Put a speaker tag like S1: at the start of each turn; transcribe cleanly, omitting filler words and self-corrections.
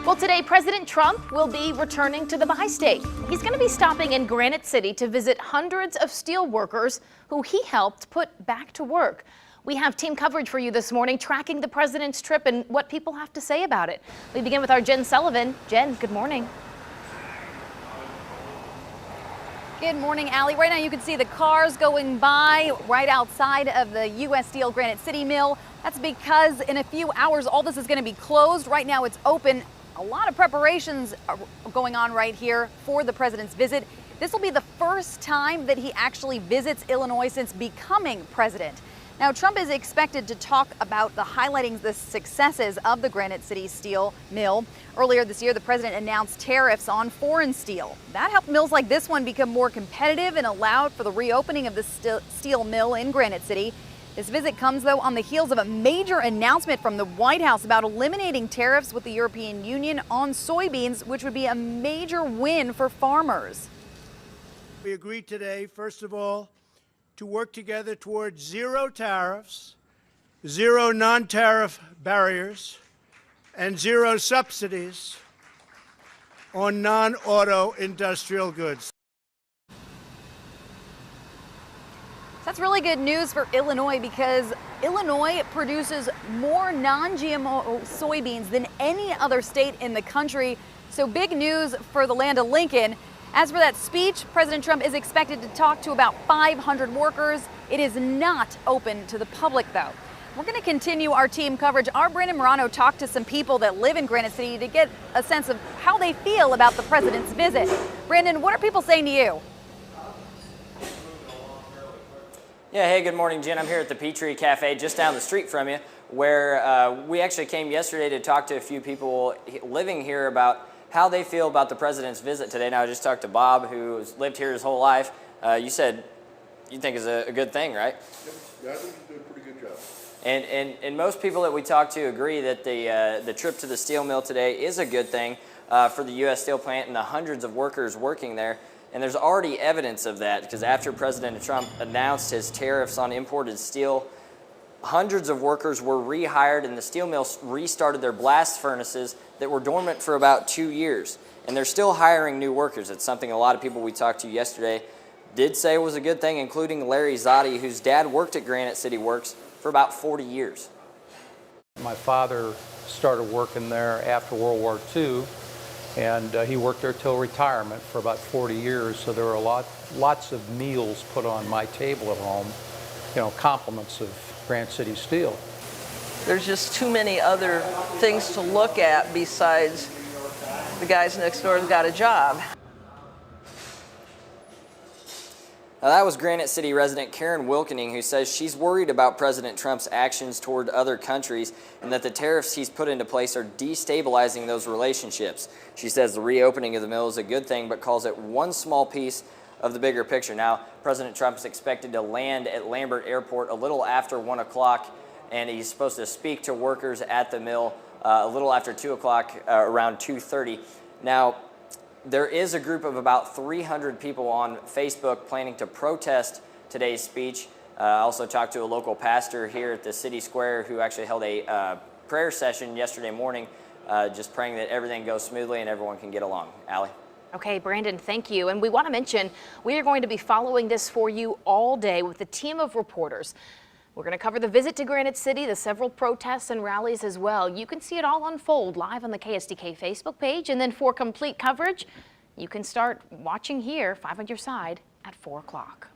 S1: Well, today, President Trump will be returning to the bi-state. He's going to be stopping in Granite City to visit hundreds of steel workers who he helped put back to work. We have team coverage for you this morning, tracking the president's trip and what people have to say about it. We begin with our Jen Sullivan. Jen, good morning.
S2: Good morning, Allie. Right now you can see the cars going by right outside of the U.S. Steel Granite City mill. That's because in a few hours all this is going to be closed. Right now it's open. A lot of preparations are going on right here for the president's visit. This will be the first time that he actually visits Illinois since becoming president. Now, Trump is expected to talk about highlighting the successes of the Granite City steel mill. Earlier this year, the president announced tariffs on foreign steel. That helped mills like this one become more competitive and allowed for the reopening of the steel mill in Granite City. This visit comes, though, on the heels of a major announcement from the White House about eliminating tariffs with the European Union on soybeans, which would be a major win for farmers.
S3: We agreed today, first of all, to work together towards zero tariffs, zero non-tariff barriers, and zero subsidies on non-auto industrial goods.
S2: That's really good news for Illinois because Illinois produces more non-GMO soybeans than any other state in the country. So big news for the land of Lincoln. As for that speech, President Trump is expected to talk to about 500 workers. It is not open to the public, though. We're going to continue our team coverage. Our Brandon Morano talked to some people that live in Granite City to get a sense of how they feel about the president's visit. Brandon, what are people saying to you?
S4: Yeah, hey, good morning, Jen. I'm here at the Petrie Cafe just down the street from you, where we actually came yesterday to talk to a few people living here about how they feel about the president's visit today. Now, I just talked to Bob, who's lived here his whole life. You said you think it's a good thing, right?
S5: Yeah, I think he's doing a pretty good job.
S4: And most people that we talk to agree that the trip to the steel mill today is a good thing for the U.S. steel plant and the hundreds of workers working there. And there's already evidence of that because after President Trump announced his tariffs on imported steel, hundreds of workers were rehired and the steel mills restarted their blast furnaces that were dormant for about 2 years. And they're still hiring new workers. It's something a lot of people we talked to yesterday did say was a good thing, including Larry Zotti, whose dad worked at Granite City Works for about 40 years.
S6: My father started working there after World War II, and he worked there till retirement for about 40 years. So there were lots of meals put on my table at home, you know, compliments of Granite City Steel.
S7: There's just too many other things to look at besides the guys next door have got a job.
S4: Now, that was Granite City resident Karen Wilkening, who says she's worried about President Trump's actions toward other countries and that the tariffs he's put into place are destabilizing those relationships. She says the reopening of the mill is a good thing, but calls it one small piece of the bigger picture. Now, President Trump is expected to land at Lambert Airport a little after 1 o'clock, and he's supposed to speak to workers at the mill a little after 2 o'clock, around 2:30. Now, there is a group of about 300 people on Facebook planning to protest today's speech. I also talked to a local pastor here at the city square who actually held a prayer session yesterday morning, just praying that everything goes smoothly and everyone can get along. Allie?
S1: Okay, Brandon, thank you. And we want to mention we are going to be following this for you all day with a team of reporters. We're going to cover the visit to Granite City, the several protests and rallies as well. You can see it all unfold live on the KSDK Facebook page. And then for complete coverage, you can start watching here, 5 on your side, at 4 o'clock.